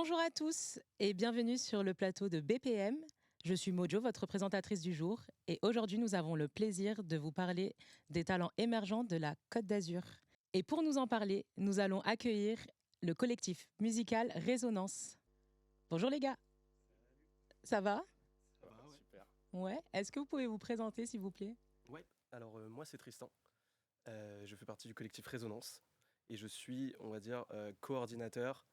Bonjour à tous et bienvenue sur le plateau de BPM. Je suis Mojo, votre présentatrice du jour, et aujourd'hui nous avons le plaisir de vous parler des talents émergents de la Côte d'Azur. Et pour nous en parler, nous allons accueillir le collectif musical Résonance. Bonjour les gars. Ça va? Ça va, ouais. Super. Ouais. Est-ce que vous pouvez vous présenter s'il vous plaît? Ouais, alors moi c'est Tristan. Je fais partie du collectif Résonance et je suis, on va dire, coordinateur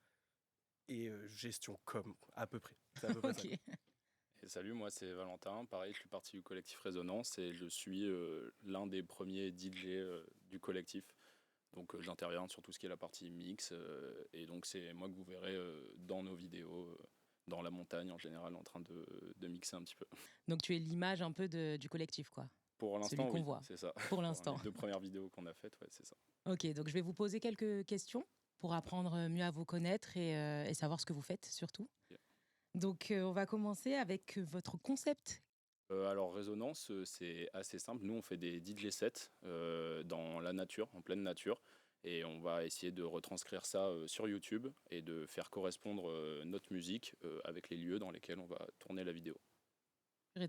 et gestion com, à peu près. C'est à peu près ça. Ok. Et salut, moi c'est Valentin. Pareil, je suis parti du collectif Résonance et je suis l'un des premiers DJ du collectif. Donc j'interviens sur tout ce qui est la partie mix et donc c'est moi que vous verrez dans nos vidéos, dans la montagne en général, en train de mixer un petit peu. Donc tu es l'image un peu du collectif quoi. Pour Celui l'instant, qu'on oui, voit. c'est ça. Pour l'instant. Les 2 premières vidéos qu'on a faites, ouais, c'est ça. Ok, donc je vais vous poser quelques questions pour apprendre mieux à vous connaître et savoir ce que vous faites surtout. Yeah. Donc on va commencer avec votre concept. Alors Résonance, c'est assez simple. Nous, on fait des DJ sets dans la nature, en pleine nature. Et on va essayer de retranscrire ça sur YouTube et de faire correspondre notre musique avec les lieux dans lesquels on va tourner la vidéo.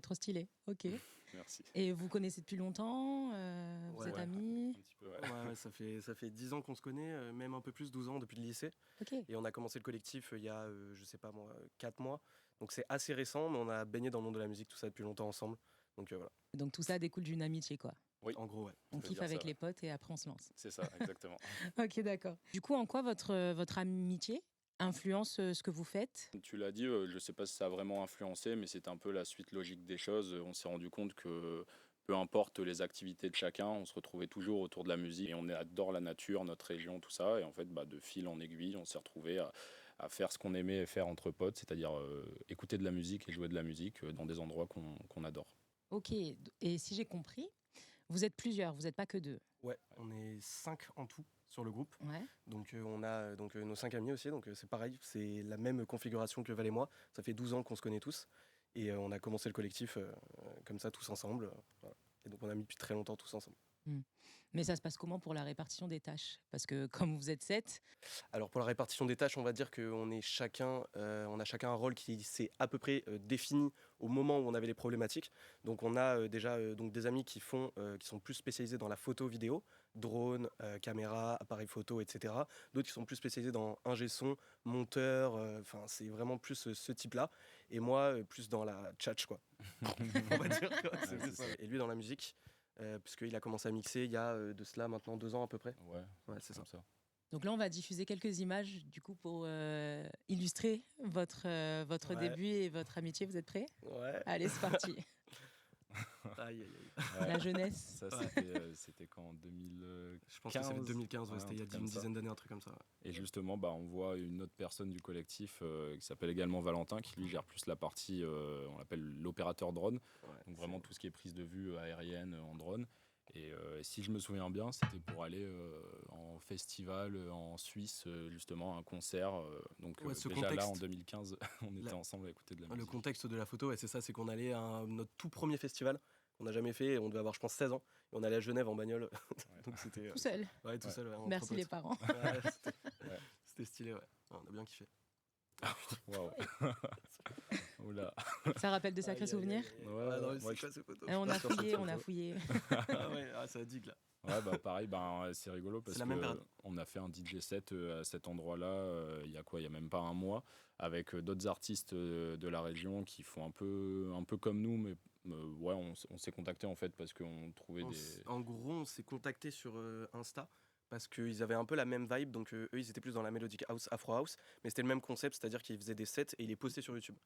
Trop stylé, ok. Merci. Et vous connaissez depuis longtemps vous Ouais, êtes ouais. amis? Un petit peu, ouais. Ouais, ça fait 10 ans qu'on se connaît, même un peu plus, 12 ans depuis le lycée. Ok. Et on a commencé le collectif il y a, je sais pas moi, 4 mois. Donc c'est assez récent, mais on a baigné dans le monde de la musique, tout ça depuis longtemps ensemble. Donc voilà, Donc tout ça découle d'une amitié quoi. Oui, en gros, ouais. On peut kiffe dire avec ça, les ouais. potes et après on se lance. C'est ça, exactement. Ok, d'accord. Du coup, en quoi votre amitié influence ce que vous faites? Tu l'as dit, je ne sais pas si ça a vraiment influencé, mais c'est un peu la suite logique des choses. On s'est rendu compte que peu importe les activités de chacun, on se retrouvait toujours autour de la musique et on adore la nature, notre région, tout ça. Et en fait, de fil en aiguille, on s'est retrouvés à faire ce qu'on aimait faire entre potes, c'est-à-dire écouter de la musique et jouer de la musique dans des endroits qu'on adore. Ok, et si j'ai compris, vous êtes plusieurs, vous n'êtes pas que deux. Ouais, on est 5 en tout sur le groupe. Ouais. Donc on a nos 5 amis aussi, donc c'est pareil, c'est la même configuration que Val et moi. Ça fait 12 ans qu'on se connaît tous. Et on a commencé le collectif comme ça, tous ensemble. Voilà. Et donc on a mis depuis très longtemps tous ensemble. Mais ça se passe comment pour la répartition des tâches? Parce que comme vous êtes 7, Alors pour la répartition des tâches, on va dire qu'on est on a chacun un rôle qui s'est à peu près défini au moment où on avait les problématiques. Donc on a déjà donc des amis qui sont plus spécialisés dans la photo vidéo, drone, caméra, appareil photo, etc. D'autres qui sont plus spécialisés dans ingé son, monteur, enfin c'est vraiment plus ce type-là. Et moi plus dans la tchatch quoi. On va dire quoi. C'est c'est ça. ça. Et lui dans la musique. Puisqu'il a commencé à mixer il y a de cela maintenant 2 ans à peu près. Ouais, C'est ça. comme ça. donc là on va diffuser quelques images du coup pour illustrer votre Ouais. début et votre amitié. Vous êtes prêts? Ouais. Allez, c'est parti. Aïe, aïe, aïe. Ouais. La jeunesse. Ça, c'était quand en 2015. Je pense que c'est 2015, Ouais, c'était un il y a truc comme une ça. dizaine d'années, un truc comme ça. Ouais. Et justement, on voit une autre personne du collectif qui s'appelle également Valentin, qui lui gère plus la partie, on l'appelle l'opérateur drone, Ouais, donc vraiment tout ce qui est prise de vue aérienne en drone. Et si je me souviens bien, c'était pour aller en festival en Suisse, justement, un concert. Donc Ouais, ce déjà contexte. là, en 2015, on était La- ensemble à écouter de la Le musique. contexte de la photo, ouais, c'est ça, c'est qu'on allait à notre tout premier festival qu'on n'a jamais fait, et on devait avoir, je pense, 16 ans. Et on allait à Genève en bagnole. Donc c'était. Tout seul. Ouais, tout Ouais. seul. Ouais, entre Merci potes. les parents. Ouais, Ouais. c'était stylé, ouais. Ouais, on a bien kiffé. Waouh. Oula. Ça rappelle de sacrés Aïe, aïe, souvenirs. aïe, aïe. Ouais, Ah non, mais moi, c'est quoi ces photos? On a sur cette fouillé, on a photo. fouillé. Ah ouais, ça digue là. Ouais, pareil, c'est rigolo parce C'est la même que période. on a fait un DJ set à cet endroit-là il y a quoi? Il y a même pas un mois avec d'autres artistes de la région qui font un peu comme nous, mais ouais, on s'est contacté en fait parce qu'on trouvait En gros, on s'est contacté sur Insta parce qu'ils avaient un peu la même vibe. Donc, eux, ils étaient plus dans la melodic house, afro house, mais c'était le même concept, c'est-à-dire qu'ils faisaient des sets et ils les postaient sur YouTube.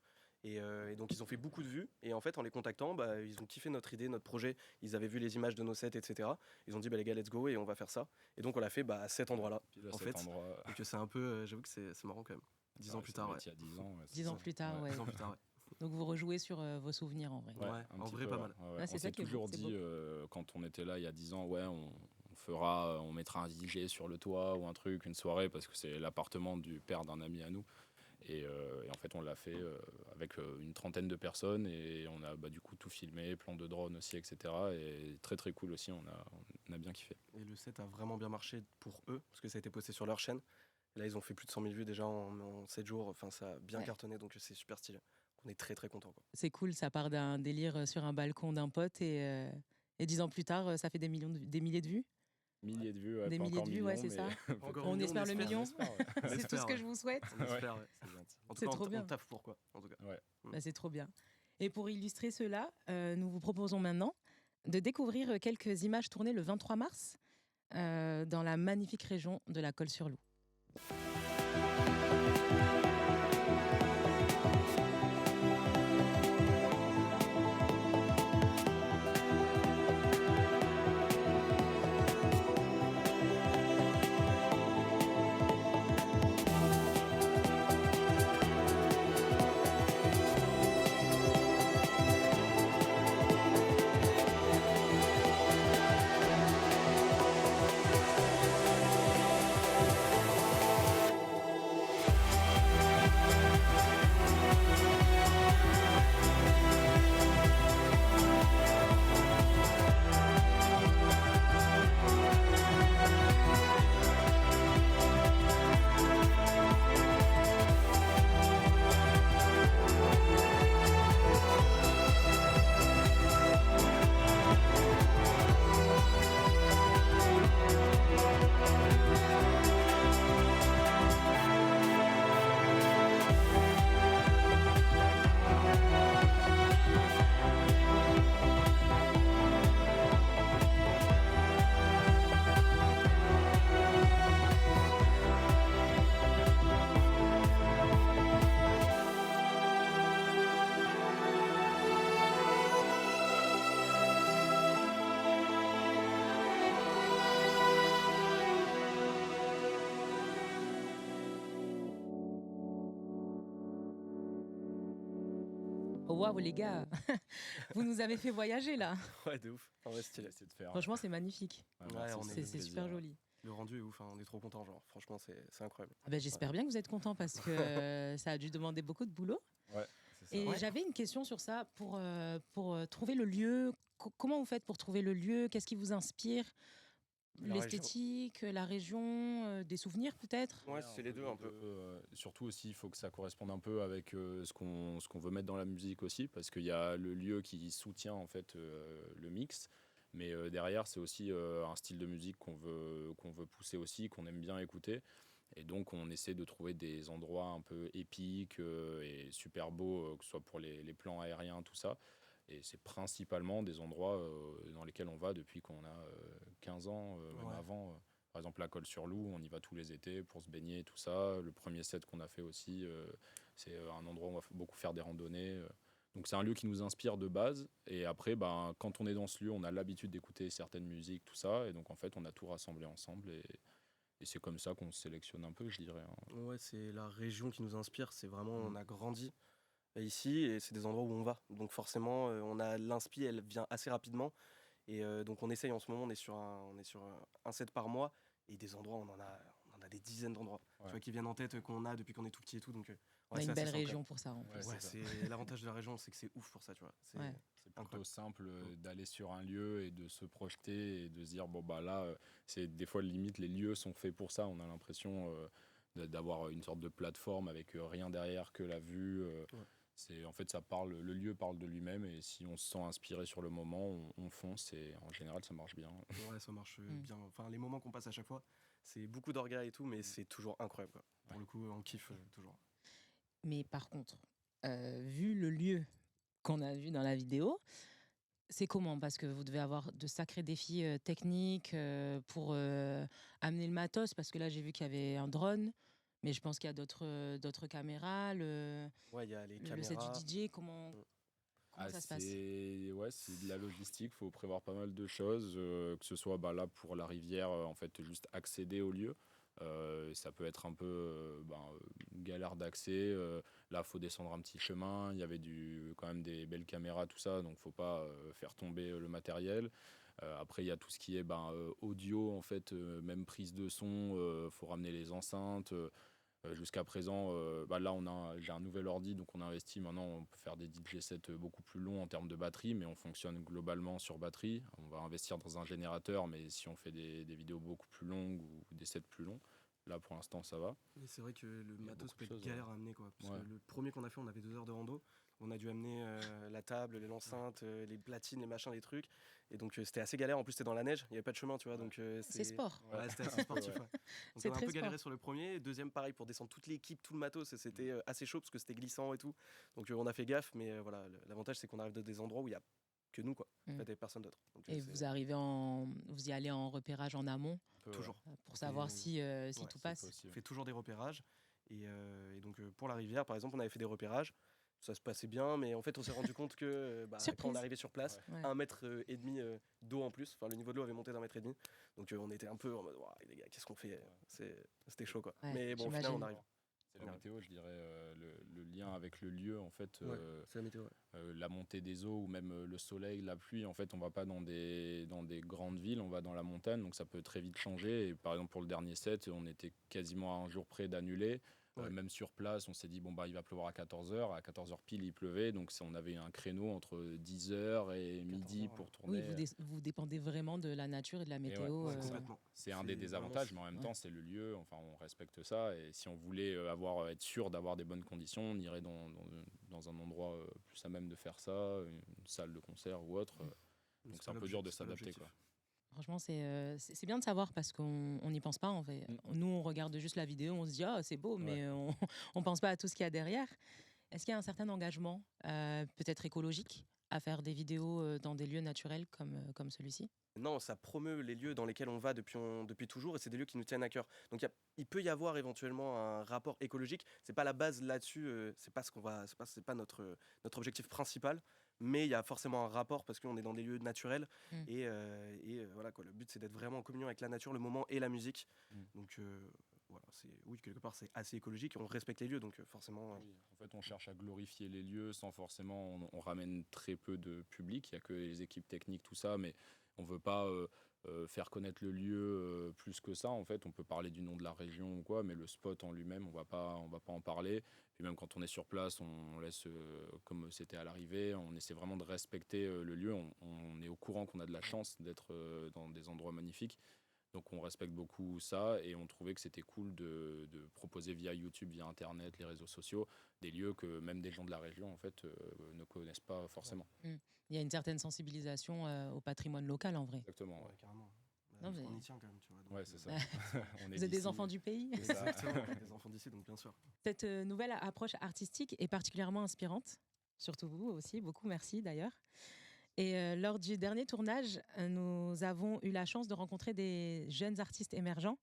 Et donc, ils ont fait beaucoup de vues. Et en fait, en les contactant, ils ont kiffé notre idée, notre projet. Ils avaient vu les images de nos sets, etc. Ils ont dit, les gars, let's go et on va faire ça. Et donc, on l'a fait à cet endroit-là. pile à en cet fait, endroit. Donc, c'est un peu, j'avoue que c'est marrant quand même. 10 ans plus tard, ouais. Il y a 10 ans. Ouais, c'est 10 ans ça. plus tard, ouais. 10 ans plus tard, ouais. Donc vous rejouez sur vos souvenirs en vrai. Ouais, un en petit vrai, peu, pas ouais. mal. Ouais, ouais. Ah, c'est On ça s'est qui est toujours beau, c'est dit, quand on était là il y a 10 ans, ouais, on mettra un DJ sur le toit ou un truc, une soirée, parce que c'est l'appartement du père d'un ami à nous. Et en fait, on l'a fait avec une trentaine de personnes et on a du coup tout filmé, plan de drone aussi, etc. Et très très cool aussi, on a bien kiffé. Et le set a vraiment bien marché pour eux, parce que ça a été posté sur leur chaîne. Et là, ils ont fait plus de 100 000 vues déjà en 7 jours. Enfin, ça a bien Ouais. cartonné, donc c'est super stylé. On est très très contents, quoi. C'est cool, ça part d'un délire sur un balcon d'un pote et 10 ans plus tard, ça fait des milliers de vues. Milliers de vues, ouais, Des pas milliers encore de vues, millions, ouais, c'est mais ça. Encore On million, espère le million. j'espère, ouais. On C'est tout ce espère, que ouais. je vous souhaite. On espère, ouais, c'est gentil. En tout C'est cas, trop bien. on taffe pour quoi, en tout cas. Ouais. Bah, c'est trop bien. Et pour illustrer cela, nous vous proposons maintenant de découvrir quelques images tournées le 23 mars dans la magnifique région de la Colle-sur-Loup. Waouh les gars, vous nous avez fait voyager là. Ouais, de ouf. En vrai, stylé. Essayer de faire. Franchement, c'est magnifique. merci, Ouais, on ça est- fait C'est plaisir, super ouais. joli. Le rendu est ouf, hein, on est trop contents, genre. Franchement, c'est incroyable. Ah ben, j'espère bien que vous êtes contents parce que ça a dû demander beaucoup de boulot. Ouais, c'est ça. Et Ouais. j'avais une question sur ça pour trouver le lieu. Comment vous faites pour trouver le lieu? Qu'est-ce qui vous inspire? La L'esthétique, la région, des souvenirs peut-être? Ouais, c'est les deux un peu. Surtout aussi, il faut que ça corresponde un peu avec ce qu'on veut mettre dans la musique aussi, parce qu'il y a le lieu qui soutient en fait le mix, mais derrière c'est aussi un style de musique qu'on veut pousser aussi, qu'on aime bien écouter, et donc on essaie de trouver des endroits un peu épiques et super beaux, que ce soit pour les plans aériens, tout ça. Et c'est principalement des endroits dans lesquels on va depuis qu'on a 15 ans, même Ouais. avant. Par exemple, la Colle-sur-Loup, on y va tous les étés pour se baigner et tout ça. Le premier set qu'on a fait aussi, c'est un endroit où on va beaucoup faire des randonnées. Donc c'est un lieu qui nous inspire de base. Et après, ben, quand on est dans ce lieu, on a l'habitude d'écouter certaines musiques, tout ça. Et donc en fait, on a tout rassemblé ensemble. Et c'est comme ça qu'on se sélectionne un peu, je dirais, hein. Ouais, c'est la région qui nous inspire. C'est vraiment, on a grandi ici et c'est des endroits où on va. Donc forcément, on a l'inspi, elle vient assez rapidement. Et donc on essaye en ce moment, on est sur un set par mois. Et des endroits, on en a des dizaines d'endroits. Ouais. Tu vois, qui viennent en tête, qu'on a depuis qu'on est tout petit et tout. Donc On a c'est une assez belle simple, région pour ça en plus. Ouais, Ouais, c'est ça. c'est l'avantage de la région, c'est que c'est ouf pour ça, tu vois. Ouais. C'est plutôt Incroyable. simple d'aller sur un lieu et de se projeter et de se dire bon bah là c'est des fois limite les lieux sont faits pour ça, on a l'impression d'avoir une sorte de plateforme avec rien derrière que la vue, Ouais. c'est en fait ça parle, le lieu parle de lui-même et si on se sent inspiré sur le moment on fonce et en général ça marche bien. Ouais, ça marche Mm. bien. Enfin, les moments qu'on passe à chaque fois, c'est beaucoup d'orgas et tout, mais c'est toujours incroyable, quoi. Pour le coup, on kiffe toujours. Mais par contre, vu le lieu qu'on a vu dans la vidéo, c'est comment? Parce que vous devez avoir de sacrés défis techniques pour amener le matos, parce que là j'ai vu qu'il y avait un drone, mais je pense qu'il y a d'autres caméras, Ouais, il y a les le set caméras. du DJ, comment ça se passe? C'est de la logistique, faut prévoir pas mal de choses, que ce soit bah, là pour la rivière, en fait juste accéder au lieu. Ça peut être un peu une galère d'accès. Là, faut descendre un petit chemin. Il y avait quand même des belles caméras, tout ça, donc faut pas faire tomber le matériel. Après, il y a tout ce qui est audio, en fait, même prise de son. Faut ramener les enceintes. Jusqu'à présent, là, j'ai un nouvel ordi, donc on investit. Maintenant, on peut faire des DJ sets beaucoup plus longs en termes de batterie, mais on fonctionne globalement sur batterie. On va investir dans un générateur, mais si on fait des vidéos beaucoup plus longues ou des sets plus longs. Là, pour l'instant, ça va. Et c'est vrai que le Il y a matos beaucoup peut de être choses, galère à amener, quoi. Parce Ouais. que le premier qu'on a fait, on avait 2 heures de rando. On a dû amener la table, l'enceinte, les platines, les machins, les trucs. Et donc c'était assez galère. En plus, c'était dans la neige, il n'y avait pas de chemin, tu vois. Donc C'est sport. Ouais, c'était assez sportif. Ouais. Donc C'est on a un très peu galéré sport. sur le premier. Deuxième, pareil, pour descendre toute l'équipe, tout le matos, et c'était assez chaud parce que c'était glissant et tout. Donc on a fait gaffe, mais voilà, l'avantage c'est qu'on arrive de des endroits où il n'y a que nous, quoi. En fait, il n'y a personne d'autre. Donc, Et vous y allez en repérage en amont toujours. pour savoir si Ouais, tout c'est passe. possible. On fait toujours des repérages. Et donc pour la rivière, par exemple, on avait fait des repérages. Ça se passait bien, mais en fait, on s'est rendu compte que quand Surprise. on arrivait sur place, Ouais. 1,5 mètre d'eau en plus. Enfin, le niveau de l'eau avait monté d'1,5 mètre. Donc on était un peu en mode, Ouah, les gars, qu'est-ce qu'on fait? C'était chaud, quoi. Ouais, Mais bon, au final, on j'imagine. arrive. C'est la météo, je dirais, le lien avec le lieu, en fait. C'est la météo. La montée des eaux ou même le soleil, la pluie, en fait, on va pas dans des grandes villes, on va dans la montagne, donc ça peut très vite changer. Et par exemple, pour le dernier set, on était quasiment à un jour près d'annuler. Même sur place, on s'est dit, bon, bah, il va pleuvoir à 14h. À 14h pile, il pleuvait. Donc, on avait un créneau entre 10h et midi pour tourner. Oui, vous dépendez vraiment de la nature et de la météo. Complètement. C'est un des désavantages, mais en même temps, c'est le lieu. Enfin, on respecte ça. Et si on voulait être sûr d'avoir des bonnes conditions, on irait dans un endroit plus à même de faire ça, une salle de concert ou autre. Donc, c'est un peu dur de s'adapter, quoi. Franchement, c'est bien de savoir parce qu'on n'y pense pas. En fait. Nous, on regarde juste la vidéo, on se dit c'est beau, mais on ne pense pas à tout ce qu'il y a derrière. Est-ce qu'il y a un certain engagement, peut-être écologique, à faire des vidéos dans des lieux naturels comme celui-ci? Non, ça promeut les lieux dans lesquels on va depuis toujours, et c'est des lieux qui nous tiennent à cœur. Donc il peut y avoir éventuellement un rapport écologique. C'est pas la base là-dessus, c'est pas ce qu'on va, c'est pas notre objectif principal, mais il y a forcément un rapport parce qu'on est dans des lieux naturels et voilà quoi. Le but c'est d'être vraiment en communion avec la nature, le moment et la musique. Donc voilà, oui, quelque part c'est assez écologique. On respecte les lieux, donc forcément. Oui, en fait, on cherche à glorifier les lieux sans forcément. On ramène très peu de public. Il y a que les équipes techniques, tout ça, mais on veut pas faire connaître le lieu plus que ça. En fait, on peut parler du nom de la région ou quoi, mais le spot en lui-même, on va pas en parler. Puis même quand on est sur place, on laisse comme c'était à l'arrivée. On essaie vraiment de respecter le lieu. On est au courant qu'on a de la chance d'être dans des endroits magnifiques. Donc on respecte beaucoup ça et on trouvait que c'était cool de proposer via YouTube, via Internet, les réseaux sociaux, des lieux que même des gens de la région en fait ne connaissent pas forcément. Il y a une certaine sensibilisation au patrimoine local en vrai. Exactement. Ouais. Carrément. Non, On y tient quand même, tu vois. Donc, Ouais, c'est ça. Vous êtes des enfants du pays. Exactement, des enfants d'ici, donc bien sûr. Cette nouvelle approche artistique est particulièrement inspirante, surtout vous aussi, beaucoup merci d'ailleurs. Et lors du dernier tournage, nous avons eu la chance de rencontrer des jeunes artistes émergents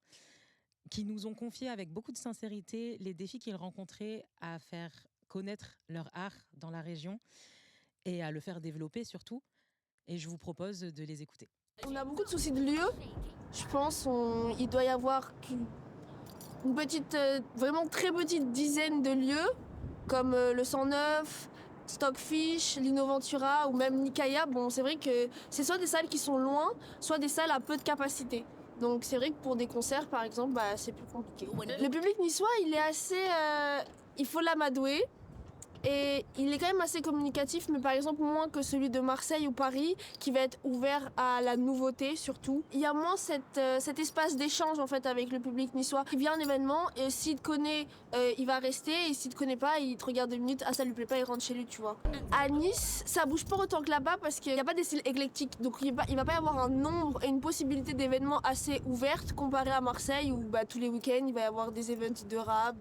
qui nous ont confié avec beaucoup de sincérité les défis qu'ils rencontraient à faire connaître leur art dans la région et à le faire développer surtout. Et je vous propose de les écouter. On a beaucoup de soucis de lieux. Je pense il doit y avoir une petite, vraiment très petite dizaine de lieux, comme le 109, Stockfish, l'Innoventura ou même Nikaya. Bon, c'est vrai que c'est soit des salles qui sont loin, soit des salles à peu de capacité. Donc c'est vrai que pour des concerts, par exemple, c'est plus compliqué. Le public niçois, il est assez... il faut l'amadouer. Et il est quand même assez communicatif, mais par exemple moins que celui de Marseille ou Paris, qui va être ouvert à la nouveauté surtout. Il y a moins cet espace d'échange en fait avec le public niçois. Il vient à un événement et s'il te connaît, il va rester, et s'il te connaît pas, il te regarde 2 minutes, ça lui plaît pas, il rentre chez lui, tu vois. À Nice, ça bouge pas autant que là-bas parce qu'il n'y a pas des styles éclectiques, donc il va pas y avoir un nombre et une possibilité d'événements assez ouvertes comparé à Marseille où tous les week-ends il va y avoir des events de rap,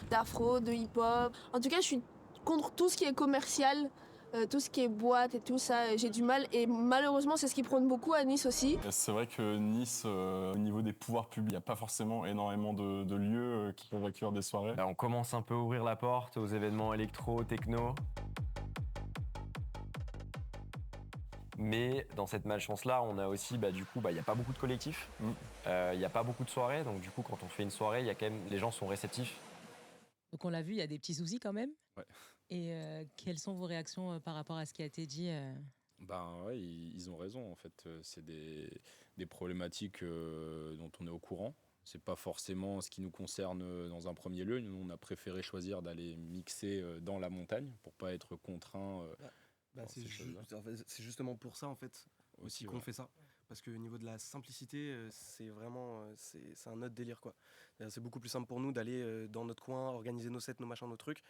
d'afro, de hip-hop. En tout cas, je suis contre tout ce qui est commercial, tout ce qui est boîte et tout ça, j'ai du mal. Et malheureusement, c'est ce qui prône beaucoup à Nice aussi. C'est vrai que Nice, au niveau des pouvoirs publics, il n'y a pas forcément énormément de lieux qui peuvent accueillir des soirées. On commence un peu à ouvrir la porte aux événements électro, techno. Mais dans cette malchance-là, on a aussi, du coup, il n'y a pas beaucoup de collectifs, il n'y a pas beaucoup de soirées. Donc du coup, quand on fait une soirée, il y a quand même, les gens sont réceptifs. Donc on l'a vu, il y a des petits soucis quand même. Ouais. Et quelles sont vos réactions par rapport à ce qui a été dit Ouais, ils ont raison en fait. C'est des problématiques dont on est au courant. C'est pas forcément ce qui nous concerne dans un premier lieu. Nous, on a préféré choisir d'aller mixer dans la montagne pour pas être contraint. C'est justement pour ça en fait aussi qu'on fait ça. parce qu'au niveau de la simplicité, c'est vraiment c'est un autre délire quoi. C'est beaucoup plus simple pour nous d'aller dans notre coin, organiser nos sets, nos machins, nos trucs,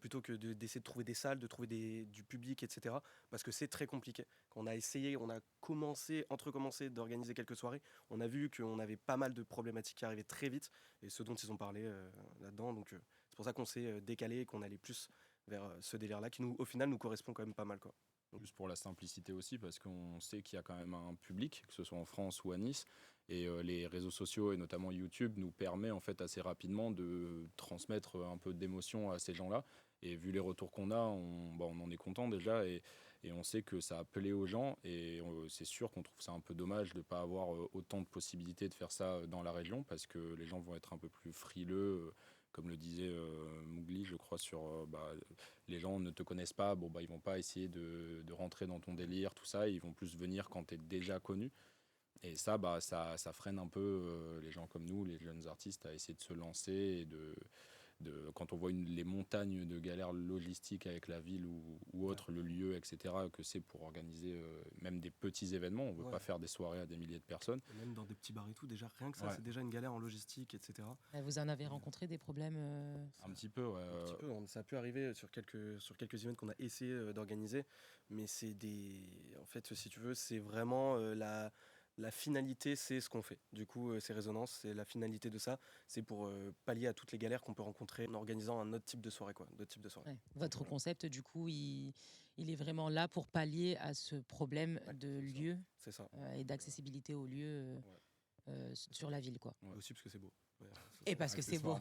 plutôt que d'essayer de trouver des salles, de trouver du public, etc. Parce que c'est très compliqué. Quand on a essayé, on a recommencé d'organiser quelques soirées, on a vu qu'on avait pas mal de problématiques qui arrivaient très vite, et ce dont ils ont parlé là-dedans. Donc c'est pour ça qu'on s'est décalé et qu'on allait plus vers ce délire-là qui, au final, nous correspond quand même pas mal, quoi. Juste pour la simplicité aussi, parce qu'on sait qu'il y a quand même un public, que ce soit en France ou à Nice, et les réseaux sociaux et notamment YouTube nous permet en fait assez rapidement de transmettre un peu d'émotion à ces gens-là. Et vu les retours qu'on a, on en est content déjà, et on sait que ça a plaît aux gens, et c'est sûr qu'on trouve ça un peu dommage de ne pas avoir autant de possibilités de faire ça dans la région, parce que les gens vont être un peu plus frileux. Comme le disait Mowgli, je crois, les gens ne te connaissent pas, ils vont pas essayer de rentrer dans ton délire, tout ça, ils vont plus venir quand tu es déjà connu. Et ça, ça freine un peu les gens comme nous, les jeunes artistes, à essayer de se lancer et quand on voit les montagnes de galères logistiques avec la ville ou autre, le lieu, etc., que c'est pour organiser même des petits événements. On ne veut pas faire des soirées à des milliers de personnes. Et même dans des petits bars et tout, déjà rien que ça, c'est déjà une galère en logistique, etc. Vous en avez rencontré des problèmes Un petit peu, ouais. Un petit peu, ça a pu arriver sur quelques events qu'on a essayé d'organiser, mais en fait, si tu veux, c'est vraiment la finalité, c'est ce qu'on fait. Du coup, ces résonances, c'est la finalité de ça. C'est pour pallier à toutes les galères qu'on peut rencontrer en organisant un autre type de soirée, quoi. D'autres types de soirées. Ouais. Votre concept, du coup, il est vraiment là pour pallier à ce problème de lieu C'est ça. et d'accessibilité aux lieux sur la ville, quoi. Ouais. Aussi parce que c'est beau. Ouais, Et parce que c'est beau.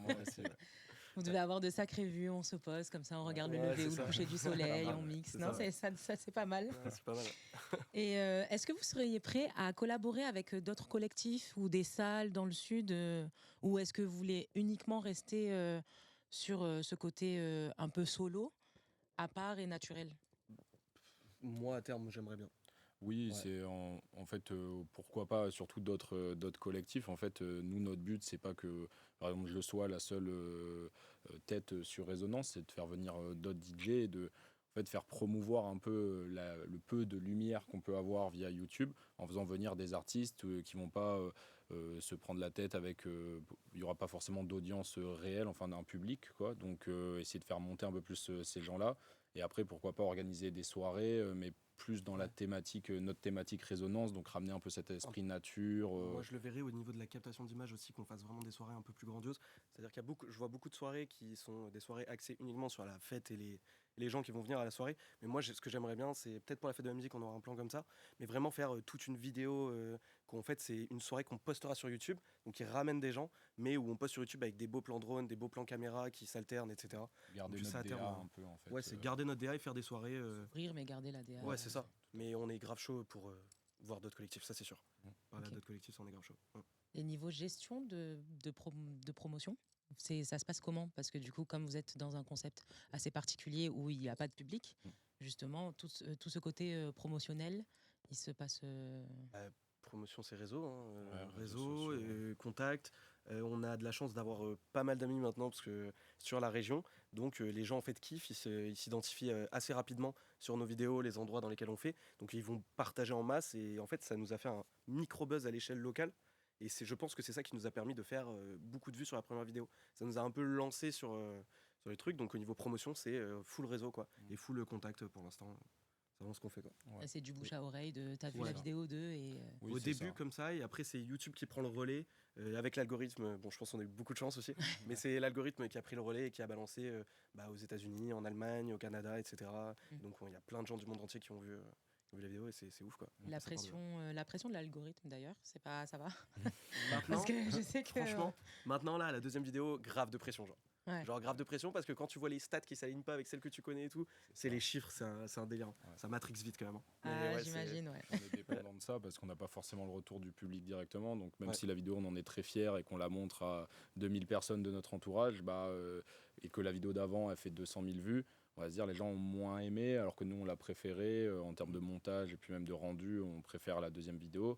Vous devez avoir de sacrées vues, on se pose comme ça, on regarde le lever ou le coucher du soleil, on mixe. Non, ça c'est pas mal. Ouais, c'est pas mal. Et est-ce que vous seriez prêt à collaborer avec d'autres collectifs ou des salles dans le sud ou est-ce que vous voulez uniquement rester sur ce côté un peu solo, à part et naturel? Moi, à terme, j'aimerais bien. Oui, Ouais. c'est en fait pourquoi pas, surtout d'autres collectifs. En fait, nous, notre but, c'est pas que, par exemple, je sois la seule tête sur Résonance, c'est de faire venir d'autres DJ et de en fait, faire promouvoir un peu le peu de lumière qu'on peut avoir via YouTube en faisant venir des artistes qui vont pas se prendre la tête avec. Il n'y aura pas forcément d'audience réelle, enfin d'un public, quoi. Donc, essayer de faire monter un peu plus ces gens-là. Et après, pourquoi pas organiser des soirées, mais plus dans la thématique, notre thématique résonance, donc ramener un peu cet esprit nature. Moi, je le verrais au niveau de la captation d'image aussi, qu'on fasse vraiment des soirées un peu plus grandioses. C'est-à-dire je vois beaucoup de soirées qui sont des soirées axées uniquement sur la fête et les gens qui vont venir à la soirée. Mais moi, ce que j'aimerais bien, c'est peut-être pour la fête de la musique, on aura un plan comme ça, mais vraiment faire toute une vidéo qu'en fait, c'est une soirée qu'on postera sur YouTube, donc qui ramène des gens, mais où on poste sur YouTube avec des beaux plans drone, des beaux plans caméra qui s'alternent, etc. Garder Donc, notre ça, à DA terme, un peu, en fait. Ouais, c'est garder notre DA et faire des soirées. Rire mais garder la DA. Ouais, c'est ça. Mais on est grave chaud pour voir d'autres collectifs, ça c'est sûr. Parler à Ok. d'autres collectifs, on est grave chaud. Et niveau gestion de promotion, ça se passe comment? Parce que du coup, comme vous êtes dans un concept assez particulier où il n'y a pas de public, justement, tout ce côté promotionnel, il se passe... Promotion, c'est réseau, Ouais, réseau, réseaux sociaux. contact. On a de la chance d'avoir pas mal d'amis maintenant parce que sur la région, donc les gens en fait kiffent, ils s'identifient assez rapidement sur nos vidéos, les endroits dans lesquels on fait, donc ils vont partager en masse et en fait ça nous a fait un micro buzz à l'échelle locale. Et je pense que c'est ça qui nous a permis de faire beaucoup de vues sur la première vidéo. Ça nous a un peu lancé sur les trucs, donc au niveau promotion, c'est full réseau quoi, et full contact pour l'instant. C'est vraiment ce qu'on fait quoi. Ouais. C'est du bouche à oreille, t'as vu Ouais. la vidéo d'eux et... Oui, Au c'est début ça. comme ça, et après c'est YouTube qui prend le relais avec l'algorithme. Bon, je pense qu'on a eu beaucoup de chance aussi, mais c'est l'algorithme qui a pris le relais et qui a balancé aux États-Unis, en Allemagne, au Canada, etc. Donc il y a plein de gens du monde entier qui ont vu la vidéo et c'est ouf quoi. La Ça part de- pression de l'algorithme d'ailleurs, ça va. Maintenant, Parce que je sais que... franchement, maintenant là, la deuxième vidéo, grave de pression genre. Ouais. Genre grave de pression parce que quand tu vois les stats qui s'alignent pas avec celles que tu connais et tout, c'est les chiffres, c'est un délire. Ouais. Ça matrix vite quand même. Hein. Ah, Mais ouais, j'imagine, ouais. On est dépendant de ça parce qu'on n'a pas forcément le retour du public directement. Donc même Ouais. si la vidéo, on en est très fier et qu'on la montre à 2000 personnes de notre entourage, et que la vidéo d'avant, elle fait 200 000 vues, on va se dire les gens ont moins aimé alors que nous, on l'a préféré en termes de montage et puis même de rendu, on préfère la deuxième vidéo.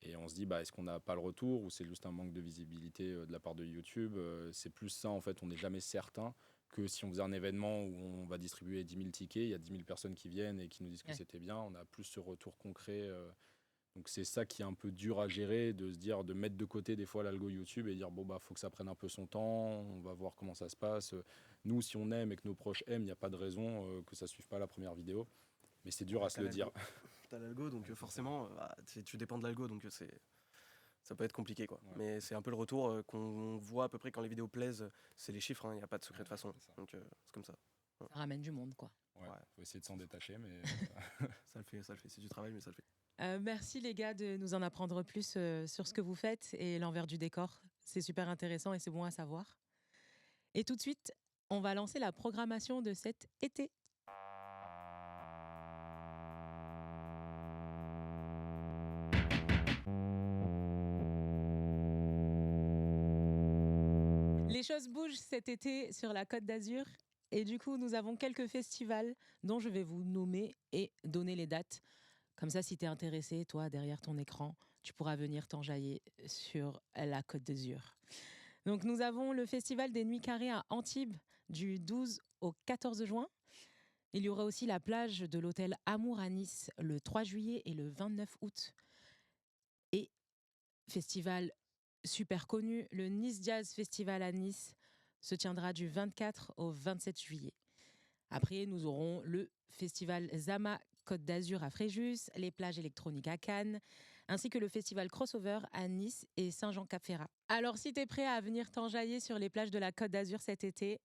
Et on se dit, est-ce qu'on n'a pas le retour ou c'est juste un manque de visibilité de la part de YouTube? C'est plus ça, en fait, on n'est jamais certain que si on faisait un événement où on va distribuer 10 000 tickets, il y a 10 000 personnes qui viennent et qui nous disent que Ouais. c'était bien, on a plus ce retour concret Donc c'est ça qui est un peu dur à gérer, de se dire, de mettre de côté des fois l'algo YouTube et dire bon bah faut que ça prenne un peu son temps, on va voir comment ça se passe. Nous si on aime et que nos proches aiment, il n'y a pas de raison que ça suive pas la première vidéo. Mais c'est dur à se le dire. T'as l'algo, donc forcément, tu dépends de l'algo, donc ça peut être compliqué quoi. Ouais. Mais c'est un peu le retour qu'on voit à peu près quand les vidéos plaisent, c'est les chiffres, il n'y a pas de secret de toute façon. C'est ça. Donc c'est comme ça. Ça ramène du monde, quoi. Ouais, Ouais. faut essayer de s'en détacher, mais Ça le fait. C'est du travail, mais ça le fait. Merci les gars de nous en apprendre plus sur ce que vous faites et l'envers du décor. C'est super intéressant et c'est bon à savoir. Et tout de suite, on va lancer la programmation de cet été. Les choses bougent cet été sur la Côte d'Azur et du coup, nous avons quelques festivals dont je vais vous nommer et donner les dates. Comme ça, si tu es intéressé, toi, derrière ton écran, tu pourras venir t'enjailler sur la Côte d'Azur. Donc, nous avons le Festival des Nuits Carrées à Antibes du 12 au 14 juin. Il y aura aussi la plage de l'hôtel Amour à Nice le 3 juillet et le 29 août. Et festival super connu, le Nice Jazz Festival à Nice se tiendra du 24 au 27 juillet. Après, nous aurons le festival Zama Côte d'Azur à Fréjus, les plages électroniques à Cannes, ainsi que le festival Crossover à Nice et Saint-Jean-Cap-Ferrat. Alors, si tu es prêt à venir t'enjailler sur les plages de la Côte d'Azur cet été,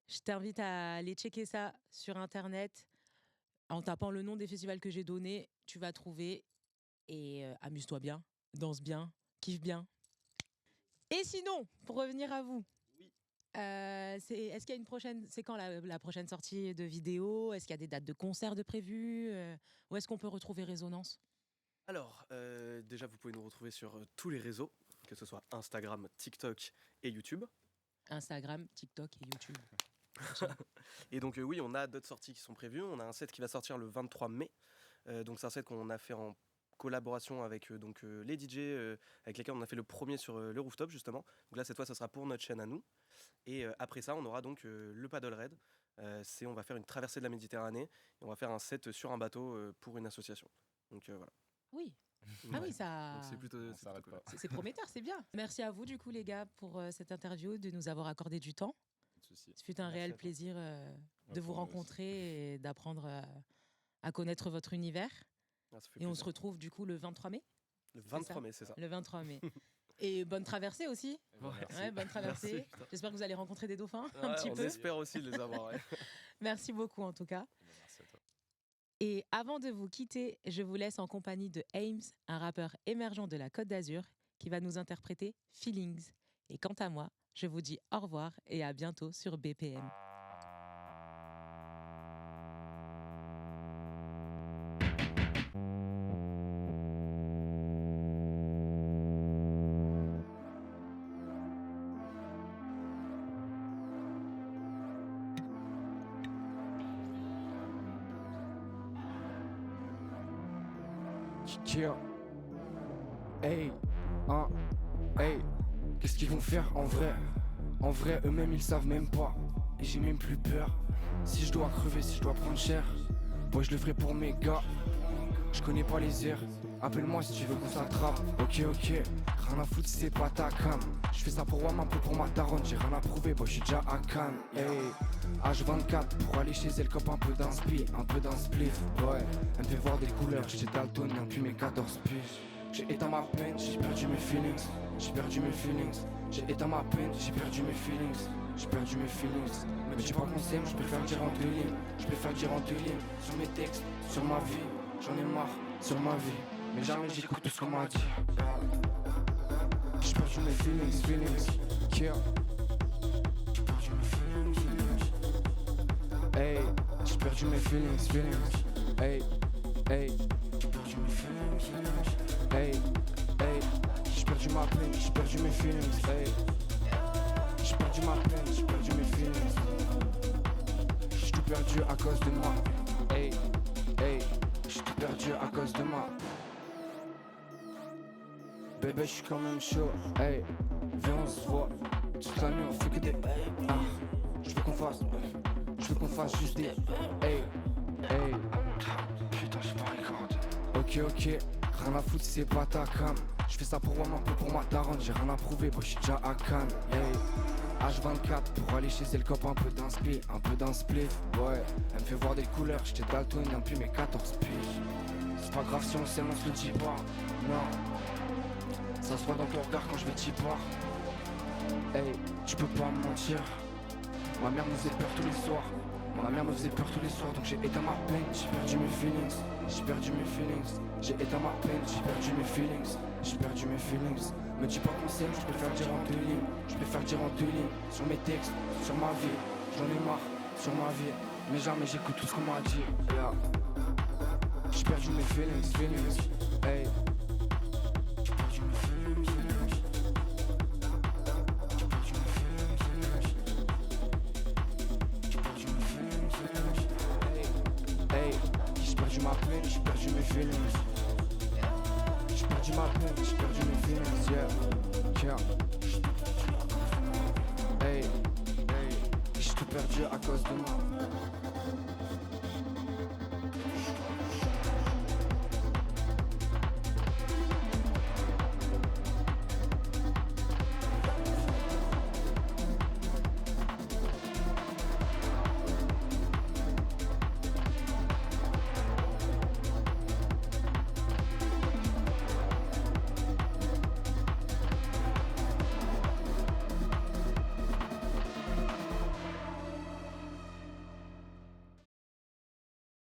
je t'invite à aller checker ça sur Internet. En tapant le nom des festivals que j'ai donnés, tu vas trouver. Et amuse-toi bien, danse bien, kiffe bien. Et sinon, pour revenir à vous, est-ce qu'il y a une prochaine, c'est quand la prochaine sortie de vidéo? Est-ce qu'il y a des dates de concerts de prévues? Où est-ce qu'on peut retrouver Résonance? Alors, déjà, vous pouvez nous retrouver sur tous les réseaux, que ce soit Instagram, TikTok et YouTube. Instagram, TikTok et YouTube. Et donc, oui, on a d'autres sorties qui sont prévues. On a un set qui va sortir le 23 mai. Donc, c'est un set qu'on a fait en collaboration avec les DJ avec lesquels on a fait le premier sur le rooftop, justement. Donc là, cette fois, ça sera pour notre chaîne à nous. Et après ça, on aura donc le Paddle Raid. On va faire une traversée de la Méditerranée et on va faire un set sur un bateau pour une association. Donc voilà. Oui. Ouais. Ah oui, ça. Donc c'est plutôt, on c'est s'arrête plutôt pas. cool. C'est prometteur, c'est bien. Merci à vous, du coup, les gars, pour cette interview, de nous avoir accordé du temps. Pas de souci. Ce fut un Merci réel à toi. plaisir Ouais, de vous pour moi aussi. rencontrer et d'apprendre à connaître votre univers. Ah, ça fait Et on plaisir. se retrouve, du coup, le 23 mai. Le 23 ça. mai, c'est ça. Le 23 mai. Et bonne traversée aussi. Merci. Ouais, bonne traversée. Merci, putain. J'espère que vous allez rencontrer des dauphins un Ouais, petit on peu. espère aussi les avoir. Ouais. Merci beaucoup en tout cas. Merci à toi. Et avant de vous quitter, je vous laisse en compagnie de Ames, un rappeur émergent de la Côte d'Azur, qui va nous interpréter Feelings. Et quant à moi, je vous dis au revoir et à bientôt sur BPM. Yeah. Hey, hein, hey, qu'est-ce qu'ils vont faire en vrai? En vrai, eux-mêmes ils savent même pas. Et j'ai même plus peur. Si je dois crever, si je dois prendre cher, moi je le ferai pour mes gars. Je connais pas les airs. Appelle-moi si tu veux qu'on s'attrape. Ok, rien à foutre si c'est pas ta cam. Je fais ça pour WAM, un peu pour ma daronne. J'ai rien à prouver, boy, je suis déjà à Cannes. Hey, H24 pour aller chez elle, cop un peu d'inspi, un peu d'un spliff. Ouais, elle me fait voir des couleurs. J'étais daltonien depuis mes 14 piges. J'ai éteint ma peine, j'ai perdu mes feelings. J'ai perdu mes feelings. J'ai éteint ma peine, j'ai perdu mes feelings. J'ai perdu mes feelings. Mais tu pas qu'on s'aime, je préfère dire en deux lignes. Je préfère dire en deux lignes. Sur mes textes, sur ma vie. J'en ai marre, sur ma vie. Mais jamais j'écoute tout ce qu'on m'a dit. J'ai perdu mes feelings. Yeah. J'ai perdu mes feelings. Hey, j'ai perdu mes feelings. Hey, hey. J'ai perdu mes feelings. Hey, hey. J'ai perdu ma peine, j'ai perdu mes feelings. Hey. J'ai perdu ma peine, j'ai perdu mes feelings. J'ai tout perdu à cause de moi. Hey, hey. J'ai tout perdu à cause de moi. Bébé, je suis quand même chaud. Hey, viens, on se voit. Toute la nuit, on fait que des. Ah, je veux qu'on fasse juste des. Hey, hey. Putain, j'ai pas les cordes. Ok, Rien à foutre si c'est pas ta cam. J'fais ça pour moi, un peu pour ma daronne. J'ai rien à prouver, boy, j'suis déjà à Cannes. Hey. H24 pour aller chez elle, cop un peu d'un split, ouais. Elle me fait voir des couleurs, j'étais daltonien depuis mes 14 piges. C'est pas grave si on s'aime, on se le dit pas, non. Ça se voit dans ton regard quand je vais t'y boire. Hey, tu peux pas me mentir. Ma mère me faisait peur tous les soirs. Donc j'ai éteint ma peine, j'ai perdu mes feelings. J'ai éteint ma peine, j'ai perdu mes feelings. Me dis pas qu'on s'aime, je préfère dire en deux lignes. Sur mes textes, sur ma vie, j'en ai marre, sur ma vie. Mais jamais j'écoute tout ce qu'on m'a dit. Yeah. J'ai perdu mes feelings. Hey. J'ai perdu mes feelings. Hey, j'ai perdu ma peine, j'ai perdu mes feelings. J'ai perdu ma peine, j'ai perdu mes feelings, yeah. Hey, j'ai tout perdu à cause de moi.